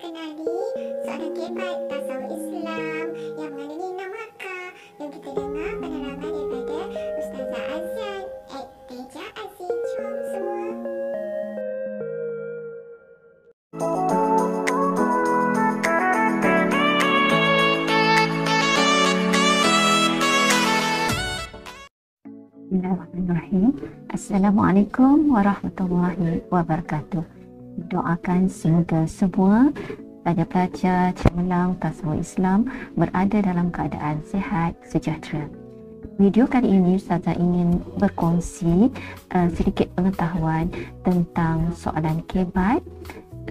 kenali soalan kebat tasawuf Islam yang mengandungi 6 markah yang kita dengar penerangan daripada Ustazah Azian Teja Azin. Jom semua. Bismillahirrahmanirrahim. Assalamualaikum warahmatullahi wabarakatuh. Doakan semoga semua pelajar-pelajar cemerlang tasawuf Islam berada dalam keadaan sihat sejahtera. Video kali ini Ustazah ingin berkongsi sedikit pengetahuan tentang soalan kebat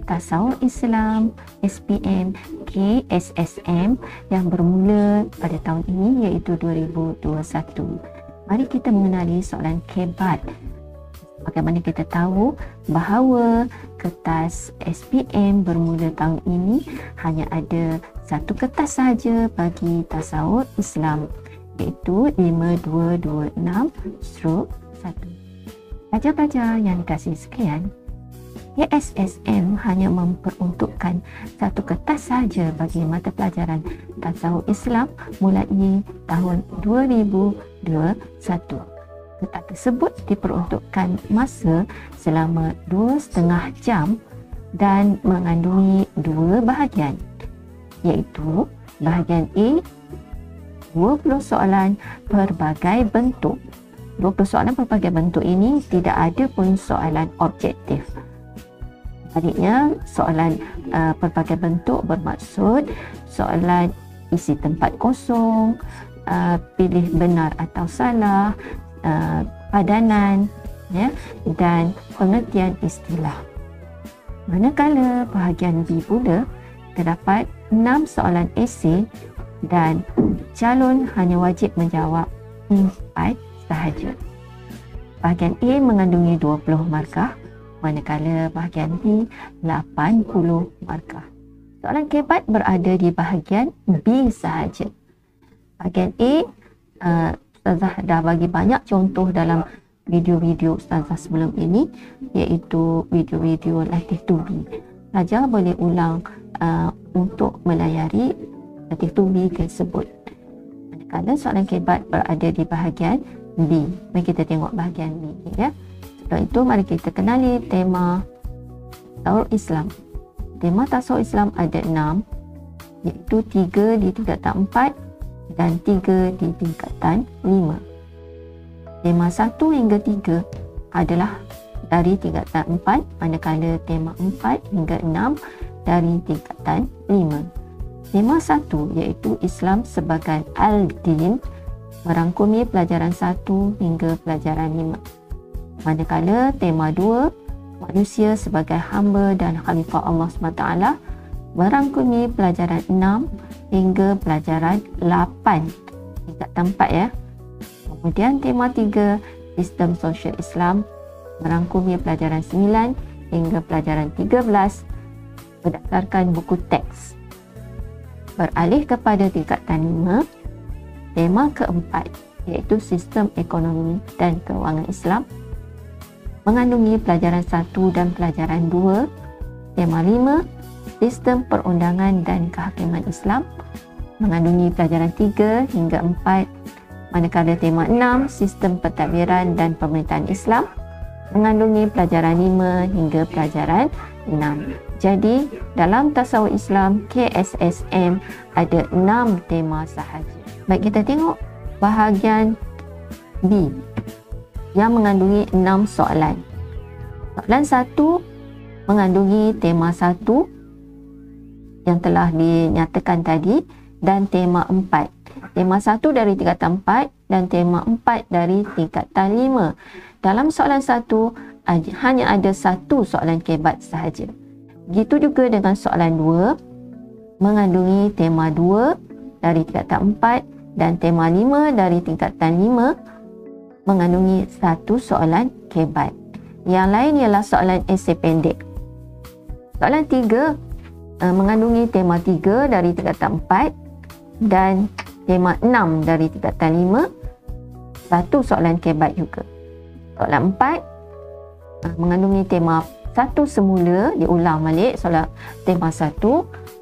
tasawuf Islam SPM KSSM yang bermula pada tahun ini iaitu 2021. Mari kita mengenali soalan kebat. Bagaimana kita tahu bahawa kertas SPM bermula tahun ini hanya ada satu kertas sahaja bagi tasawuf Islam, iaitu 5226/1. Pelajar-pelajar yang dikasihi sekalian, KSSM hanya memperuntukkan satu kertas sahaja bagi mata pelajaran tasawuf Islam mulai tahun 2021. Kertas tersebut diperuntukkan masa selama 2,5 jam dan mengandungi 2 bahagian, iaitu bahagian A 20 soalan pelbagai bentuk. 20 soalan pelbagai bentuk ini tidak ada pun soalan objektif. Sebaliknya, soalan pelbagai bentuk bermaksud soalan isi tempat kosong, pilih benar atau salah, padanan, ya, dan pengertian istilah. Manakala bahagian B pula terdapat 6 soalan esei dan calon hanya wajib menjawab 4 sahaja. Bahagian A mengandungi 20 markah, manakala bahagian B 80 markah. Soalan kebat berada di bahagian B sahaja. Bahagian A, Ustazah dah bagi banyak contoh dalam video-video Ustazah sebelum ini, iaitu video-video latih tubi. Pelajar boleh ulang untuk melayari latih tubi tersebut. Manakala soalan kebat berada di bahagian B. Mari kita tengok bahagian B, ya. Setelah itu mari kita kenali tema tasawuf Islam. Tema tasawuf Islam ada 6, iaitu 3 di tingkatan 4 dan 3 di tingkatan 5. Tema 1 hingga 3 adalah dari tingkatan 4, manakala tema 4 hingga 6 dari tingkatan 5. Tema 1 iaitu Islam sebagai Al-Din merangkumi pelajaran 1 hingga pelajaran 5. Manakala tema 2 manusia sebagai hamba dan khalifah Allah SWT merangkumi pelajaran 6 hingga pelajaran 8 tingkatan 4, ya. Kemudian tema 3 sistem sosial Islam merangkumi pelajaran 9 hingga pelajaran 13 berdasarkan buku teks. Beralih kepada tingkatan 5, tema keempat iaitu sistem ekonomi dan kewangan Islam mengandungi pelajaran 1 dan pelajaran 2. Tema 5, sistem perundangan dan kehakiman Islam mengandungi pelajaran 3 hingga 4, manakala tema 6, sistem pentadbiran dan pemerintahan Islam mengandungi pelajaran 5 hingga pelajaran 6. Jadi, dalam tasawuf Islam KSSM ada 6 tema sahaja. Baik, kita tengok bahagian B yang mengandungi 6 soalan. Soalan 1 mengandungi tema 1 yang telah dinyatakan tadi dan tema 4. Tema 1 dari tingkatan 4 dan tema 4 dari tingkatan 5. Dalam soalan 1 hanya ada satu soalan kebat sahaja. Begitu juga dengan soalan 2 mengandungi tema 2 dari tingkatan 4 dan tema 5 dari tingkatan 5 mengandungi satu soalan kebat. Yang lain ialah soalan esei pendek. Soalan 3 mengandungi tema 3 dari tingkatan 4 dan tema 6 dari tingkatan 5, satu soalan kebat juga. Soalan 4 mengandungi tema satu semula, diulang balik soalan tema 1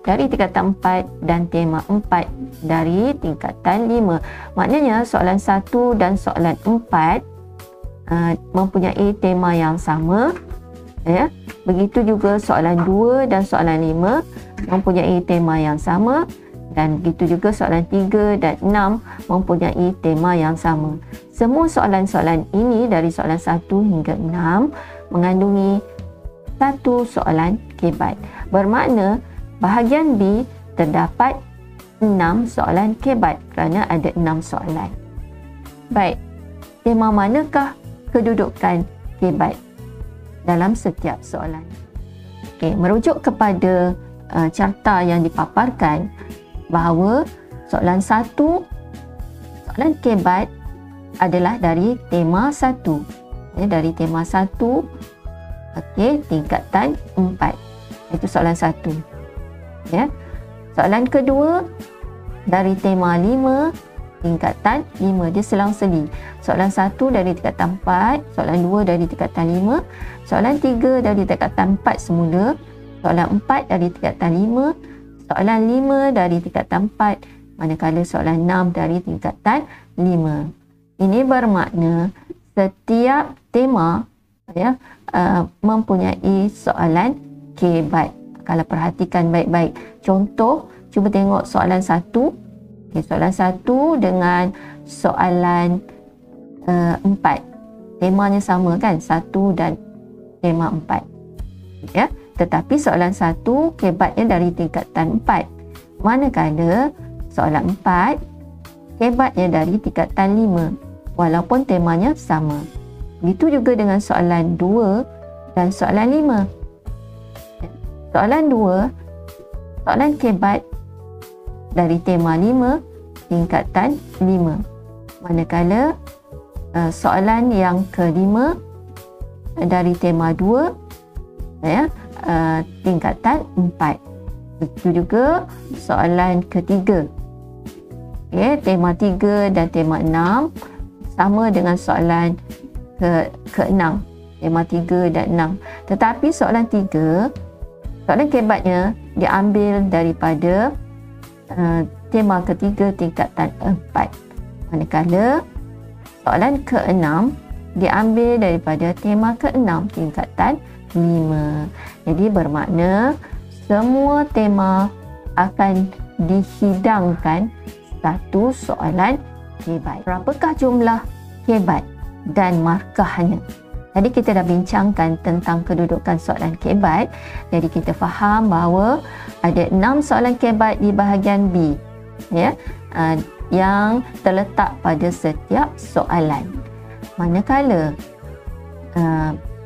dari tingkatan 4 dan tema 4 dari tingkatan 5. Maknanya soalan 1 dan soalan 4 mempunyai tema yang sama, ya. Begitu juga soalan 2 dan soalan 5 mempunyai tema yang sama, dan begitu juga soalan 3 dan 6 mempunyai tema yang sama. Semua soalan-soalan ini dari soalan 1 hingga 6 mengandungi satu soalan kebat. Bermakna bahagian B terdapat 6 soalan kebat kerana ada 6 soalan. Baik, tema manakah kedudukan kebat dalam setiap soalan? Okey, merujuk kepada carta yang dipaparkan bahawa soalan 1, soalan kebat adalah dari tema 1. Dari tema 1, okey, tingkatan 4. Itu soalan 1. Ya. Soalan kedua dari tema 5, tingkatan 5. Dia selang-seli. Soalan 1 dari tingkatan 4, soalan 2 dari tingkatan 5, soalan 3 dari tingkatan 4 semula, soalan 4 dari tingkatan 5, soalan 5 dari tingkatan 4, manakala soalan 6 dari tingkatan 5. Ini bermakna setiap tema, ya, mempunyai soalan kebat. Kalau perhatikan baik-baik, contoh, cuba tengok soalan 1. Okay, soalan 1 dengan soalan 4. Temanya sama kan? 1 dan tema 4. Ya, tetapi soalan 1 kebatnya dari tingkatan 4. Manakala soalan 4 kebatnya dari tingkatan 5. Walaupun temanya sama. Begitu juga dengan soalan 2 dan soalan 5. Soalan 2, soalan kebat dari tema 5, tingkatan 5. Manakala soalan yang kelima dari tema 2, ya, tingkatan 4. Begitu juga soalan ketiga. Okay, tema 3 dan tema 6 sama dengan soalan ke-6, tema 3 dan 6. Tetapi soalan 3, soalan kebatnya diambil daripada tema ketiga tingkatan 4. Manakala soalan ke-6 diambil daripada tema ke-6 tingkatan 5. Jadi bermakna semua tema akan dihidangkan satu soalan kebat. Berapakah jumlah kebat dan markahnya? Tadi kita dah bincangkan tentang kedudukan soalan kebat. Jadi kita faham bahawa ada 6 soalan kebat di bahagian B, ya, yang terletak pada setiap soalan. Manakala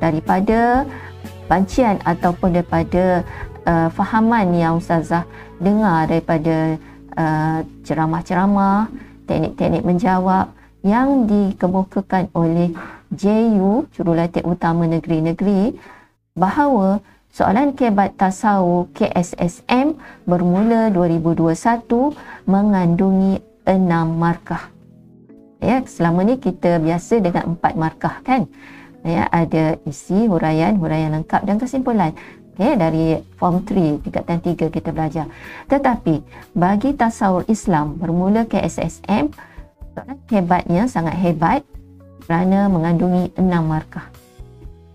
daripada bancian ataupun daripada fahaman yang Ustazah dengar daripada ceramah-ceramah, teknik-teknik menjawab yang dikemukakan oleh JU, Jurulatih Utama Negeri-Negeri, bahawa soalan kebat tasawuf KSSM bermula 2021 mengandungi 6 markah. Ya, selama ni kita biasa dengan 4 markah kan. Ya, ada isi, huraian lengkap dan kesimpulan. Okay, dari form 3, tingkatan 3 kita belajar. Tetapi bagi tasawuf Islam bermula KSSM, soalan kebatnya sangat hebat kerana mengandungi 6 markah.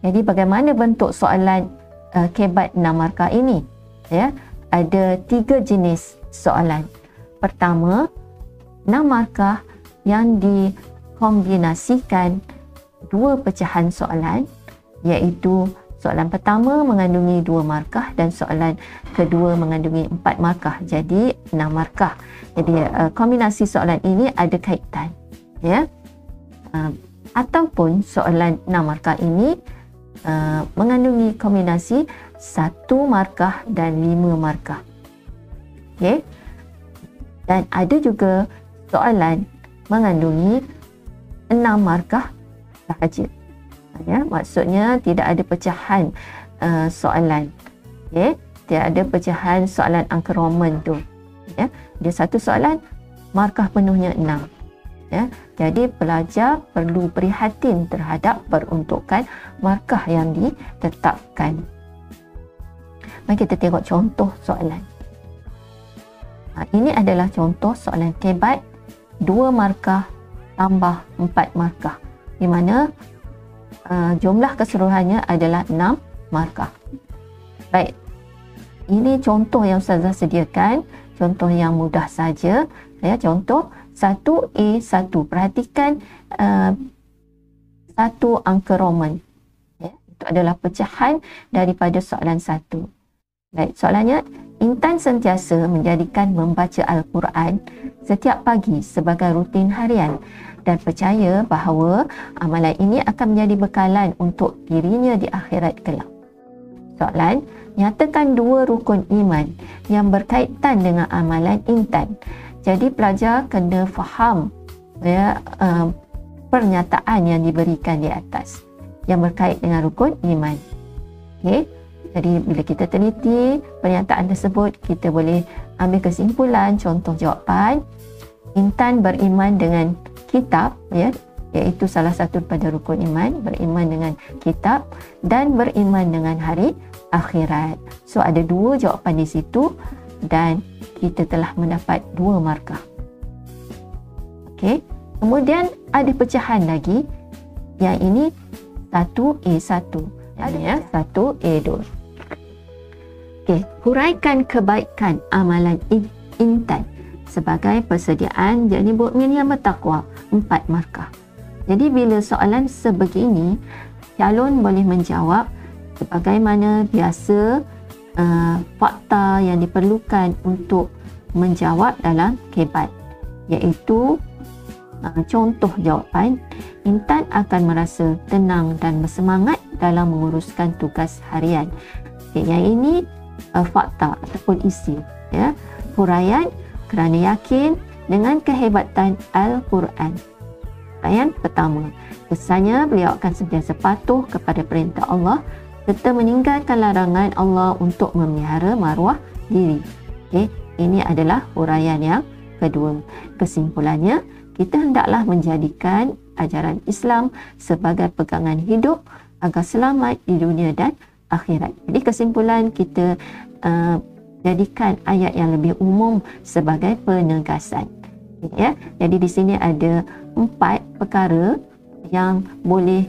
Jadi bagaimana bentuk soalan kebat 6 markah ini? Ya, ada 3 jenis soalan. Pertama, 6 markah yang dikombinasikan 2 pecahan soalan, iaitu soalan pertama mengandungi 2 markah dan soalan kedua mengandungi 4 markah. Jadi 6 markah. Jadi kombinasi soalan ini ada kaitan, ya. Ataupun soalan 6 markah ini mengandungi kombinasi 1 markah dan 5 markah. Okey. Dan ada juga soalan mengandungi 6 markah sahaja. Ya, maksudnya tidak ada pecahan soalan. Okay? Tidak ada pecahan soalan angka Roman tu. Ya, dia satu soalan markah penuhnya 6. Ya, jadi pelajar perlu prihatin terhadap peruntukan markah yang ditetapkan. Mari kita tengok contoh soalan. Ini adalah contoh soalan kebat 2 markah tambah 4 markah, di mana jumlah keseluruhannya adalah 6 markah. Baik, ini contoh yang Ustazah sediakan, contoh yang mudah saja. Ya, contoh 1A1. Perhatikan satu angka Roman. Ya, itu adalah pecahan daripada soalan 1. Baik, soalannya, Intan sentiasa menjadikan membaca Al-Quran setiap pagi sebagai rutin harian dan percaya bahawa amalan ini akan menjadi bekalan untuk dirinya di akhirat kelak. Soalan, nyatakan 2 rukun iman yang berkaitan dengan amalan Intan. Jadi pelajar kena faham ya, pernyataan yang diberikan di atas yang berkait dengan rukun iman. Okey. Jadi bila kita teliti pernyataan tersebut, kita boleh ambil kesimpulan. Contoh jawapan, Intan beriman dengan kitab, ya, iaitu salah satu daripada rukun iman, beriman dengan kitab dan beriman dengan hari akhirat. So ada 2 jawapan di situ dan kita telah mendapat 2 markah. Okey. Kemudian ada pecahan lagi, yang ini 1A1. Adanya 1A2. Okey, huraikan kebaikan amalan Intan sebagai persediaan jadi mukmin yang bertakwa, 4 markah. Jadi bila soalan sebegini, calon boleh menjawab sebagaimana biasa fakta yang diperlukan untuk menjawab dalam kebat, iaitu contoh jawapan, Intan akan merasa tenang dan bersemangat dalam menguruskan tugas harian. Okay, yang ini fakta ataupun isi, ya. Huraian kerana yakin dengan kehebatan Al-Quran. Huraian pertama, kesannya beliau akan sentiasa patuh kepada perintah Allah serta meninggalkan larangan Allah untuk memelihara maruah diri. Okay, ini adalah huraian yang kedua. Kesimpulannya, kita hendaklah menjadikan ajaran Islam sebagai pegangan hidup agar selamat di dunia dan akhirat. Jadi kesimpulan, kita jadikan ayat yang lebih umum sebagai penegasan. Ya, jadi di sini ada 4 perkara yang boleh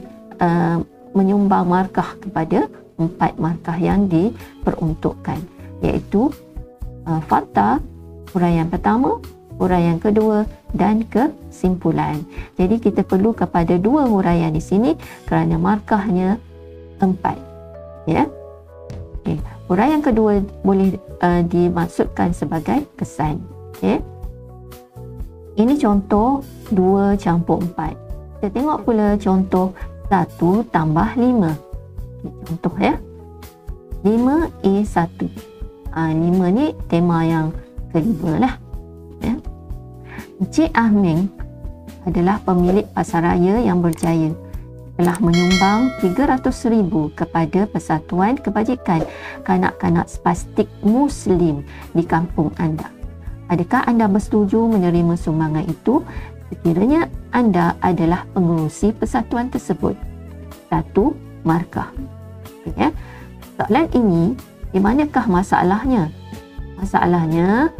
menyumbang markah kepada 4 markah yang diperuntukkan, iaitu fakta, huraian pertama, huraian kedua dan kesimpulan. Jadi kita perlu kepada 2 huraian di sini kerana markahnya 4. Ya. Okey, huraian kedua boleh dimaksudkan sebagai kesan. Okey. Ini contoh 2 campur 4. Kita tengok pula contoh 1 tambah 5. Okay, contoh ya. 5A1. 5 ni tema yang kelima lah. Ya. Encik Ahming adalah pemilik pasaraya yang berjaya. Telah menyumbang 300,000 kepada Persatuan Kebajikan Kanak-kanak Spastik Muslim di kampung anda. Adakah anda bersetuju menerima sumbangan itu sekiranya anda adalah pengerusi persatuan tersebut? 1 markah. Okay, ya. Soalan ini, di manakah masalahnya? Masalahnya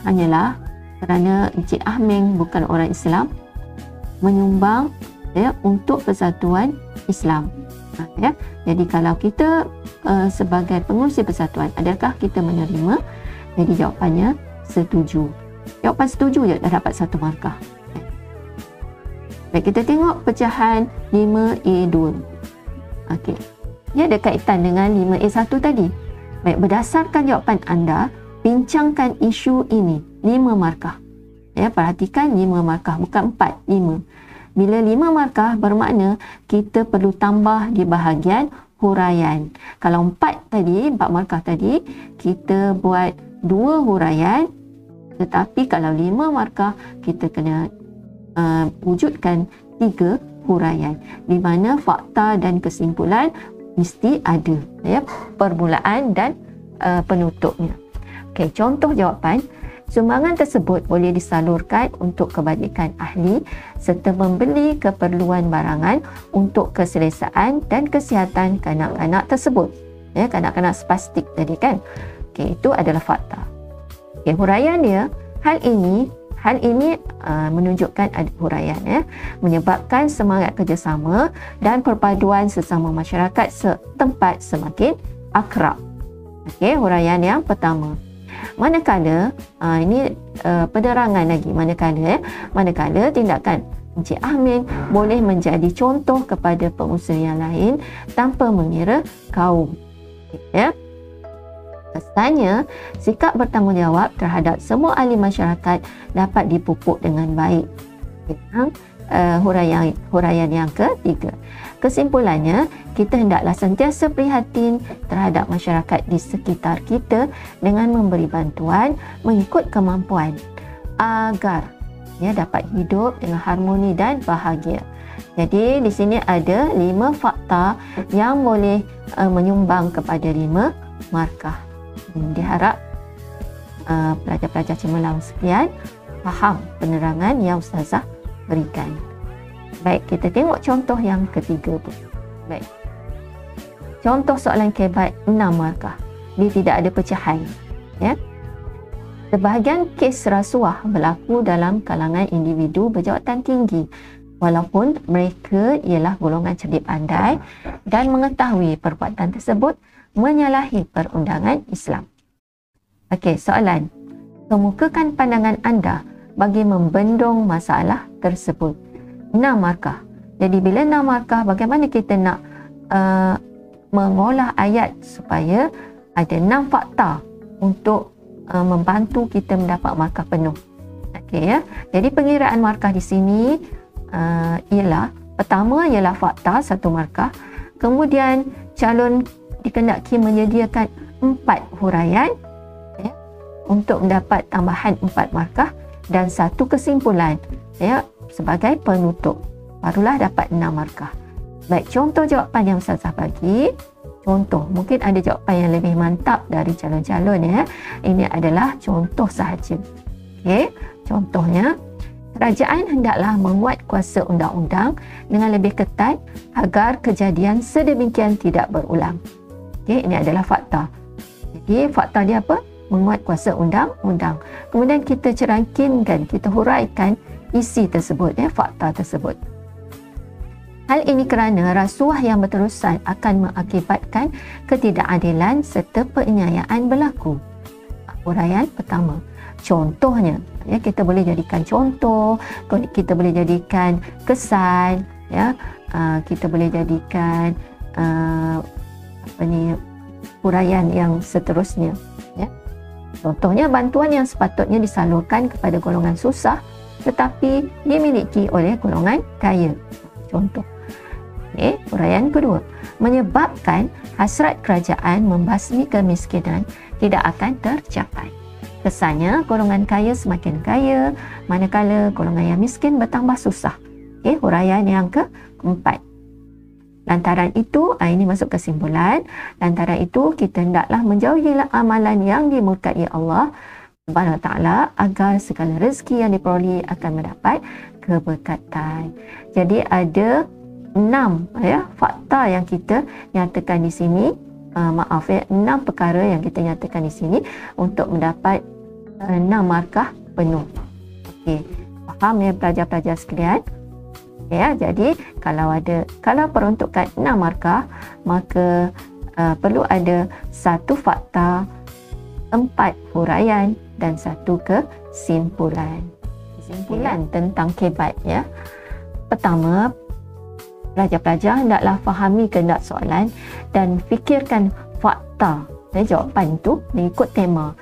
hanyalah kerana Encik Ahming bukan orang Islam, menyumbang ya, untuk persatuan Islam. Ya. Jadi kalau kita sebagai pengurusi persatuan, adakah kita menerima? Jadi jawapannya setuju. Jawapan setuju je dah dapat 1 markah. Baik, kita tengok pecahan 5A2. Okey. Dia ada kaitan dengan 5A1 tadi. Baik, berdasarkan jawapan anda, bincangkan isu ini. 5 markah. Ya, perhatikan 5 markah, bukan 4, 5. Bila 5 markah bermakna kita perlu tambah di bahagian huraian. Kalau 4 markah tadi, kita buat 2 huraian. Tetapi kalau 5 markah, kita kena wujudkan 3 huraian. Di mana fakta dan kesimpulan mesti ada. Ya, permulaan dan penutupnya. Okey, contoh jawapan. Sumbangan tersebut boleh disalurkan untuk kebajikan ahli serta membeli keperluan barangan untuk keselesaan dan kesihatan kanak-kanak tersebut. Ya, kanak-kanak spastik tadi kan. Okey, itu adalah fakta. Okey, huraian dia, hal ini menunjukkan ada huraian menyebabkan semangat kerjasama dan perpaduan sesama masyarakat setempat semakin akrab. Okey, huraian yang pertama. Manakala ini penerangan lagi, manakala tindakan Encik Amin boleh menjadi contoh kepada pengusaha yang lain tanpa mengira kaum. Ya. Kesannya, sikap bertanggungjawab terhadap semua ahli masyarakat dapat dipupuk dengan baik. Huraian yang ketiga. Kesimpulannya, kita hendaklah sentiasa prihatin terhadap masyarakat di sekitar kita dengan memberi bantuan mengikut kemampuan agar dapat hidup dengan harmoni dan bahagia. Jadi di sini ada 5 fakta yang boleh menyumbang kepada 5 markah. Diharap pelajar-pelajar cemerlang sekalian faham penerangan yang Ustazah berikan. Baik, kita tengok contoh yang ketiga pun. Baik. Contoh soalan kebat 6 markah. Dia tidak ada pecahan. Ya. Sebahagian kes rasuah berlaku dalam kalangan individu berjawatan tinggi walaupun mereka ialah golongan cerdik pandai dan mengetahui perbuatan tersebut menyalahi perundangan Islam. Okey, soalan. Kemukakan pandangan anda bagi membendung masalah tersebut. 6 markah. Jadi bila 6 markah, bagaimana kita nak mengolah ayat supaya ada 6 fakta untuk membantu kita mendapat markah penuh. Okey ya. Jadi pengiraan markah di sini ialah pertama ialah fakta 1 markah. Kemudian calon dikendaki menyediakan 4 huraian untuk mendapat tambahan 4 markah dan 1 kesimpulan sebagai penutup. Barulah dapat 6 markah. Baik, contoh jawapan yang Ustazah bagi. Contoh, mungkin ada jawapan yang lebih mantap dari calon-calon Ini adalah contoh sahaja. Okey, contohnya kerajaan hendaklah menguat kuasa undang-undang dengan lebih ketat agar kejadian sedemikian tidak berulang. Okey, ini adalah fakta. Jadi fakta dia apa? Menguat kuasa undang-undang. Kemudian kita cerangkinkan, kita huraikan isi tersebut, fakta tersebut. Hal ini kerana rasuah yang berterusan akan mengakibatkan ketidakadilan serta penyayaan berlaku. Huraian pertama. Contohnya, kita boleh jadikan contoh, kita boleh jadikan kesan, kita boleh jadikan huraian yang seterusnya. Contohnya, bantuan yang sepatutnya disalurkan kepada golongan susah tetapi dimiliki oleh golongan kaya. Contoh. Huraian kedua. Menyebabkan hasrat kerajaan membasmi kemiskinan tidak akan tercapai. Kesannya, golongan kaya semakin kaya, manakala golongan yang miskin bertambah susah. Huraian yang keempat. Lantaran itu, ini masuk kesimpulan, lantaran itu kita hendaklah menjauhi amalan yang dimurkai Allah Subhanahu Wa Taala agar segala rezeki yang diperoleh akan mendapat keberkatan. Jadi ada 6 fakta yang kita nyatakan di sini. 6 perkara yang kita nyatakan di sini untuk mendapat 6 markah penuh. Okey, faham ya pelajar-pelajar sekalian? Jadi kalau peruntukan 6 markah, maka perlu ada 1 fakta, 4 huraian dan 1 kesimpulan. Kesimpulan tentang kebat Pertama, pelajar-pelajar hendaklah fahami kehendak soalan dan fikirkan fakta jawapan itu mengikut tema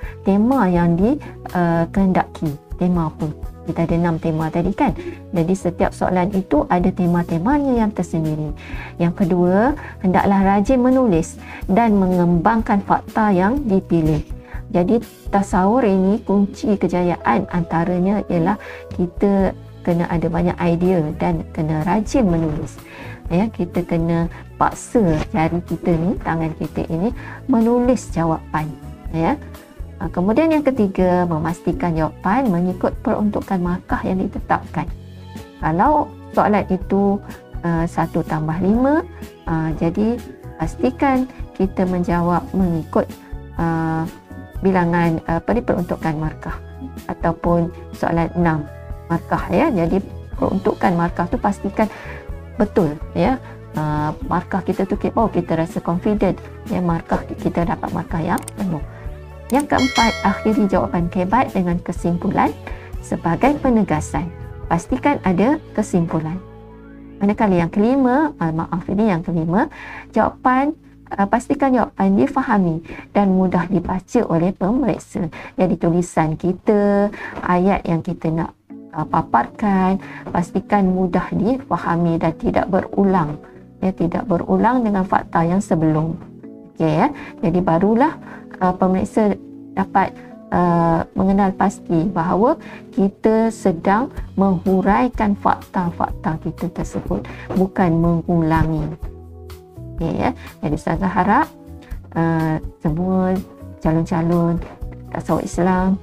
yang dikehendaki. Tema apa? Kita ada 6 tema tadi kan. Jadi setiap soalan itu ada tema-temanya yang tersendiri. Yang kedua, hendaklah rajin menulis dan mengembangkan fakta yang dipilih. Jadi tasawur ini kunci kejayaan, antaranya ialah kita kena ada banyak idea dan kena rajin menulis. Kita kena paksa jari kita ni, tangan kita ini menulis jawapan. Kemudian yang ketiga, memastikan jawapan mengikut peruntukan markah yang ditetapkan. Kalau soalan itu 1 tambah 5, jadi pastikan kita menjawab mengikut bilangan peruntukan markah. Ataupun soalan 6 markah, ya. Jadi peruntukan markah tu pastikan betul, ya. Markah kita tu kita rasa confident, ya, markah kita dapat markah yang penuh. Yang keempat, akhiri jawapan kebat dengan kesimpulan sebagai penegasan. Pastikan ada kesimpulan. Manakala yang kelima, jawapan pastikan jawapan difahami dan mudah dibaca oleh pemeriksa. Jadi tulisan kita, ayat yang kita nak paparkan, pastikan mudah difahami dan tidak berulang. Ya, tidak berulang dengan fakta yang sebelum. Okey, ya. Jadi barulah pemeriksa dapat mengenal pasti bahawa kita sedang menghuraikan fakta-fakta kita tersebut, bukan mengulangi. Okay, ya. Jadi saya harap semua calon-calon tasawuf Islam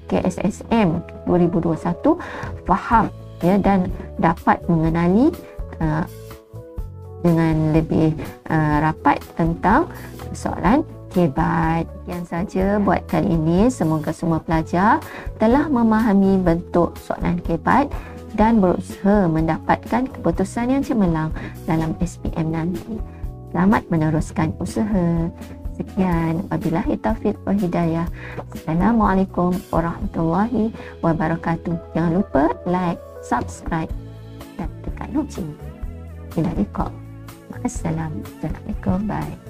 KSSM 2021 faham, ya, dan dapat mengenali dengan lebih rapat tentang soalan kebat. Sekian saja buat kali ini. Semoga semua pelajar telah memahami bentuk soalan kebat dan berusaha mendapatkan keputusan yang cemerlang dalam SPM nanti. Selamat meneruskan usaha. Sekian, wabillahi taufiq wal hidayah. Assalamualaikum warahmatullahi wabarakatuh. Jangan lupa like, subscribe dan tekan lonceng. Ila liqa. Assalamualaikum. Bye.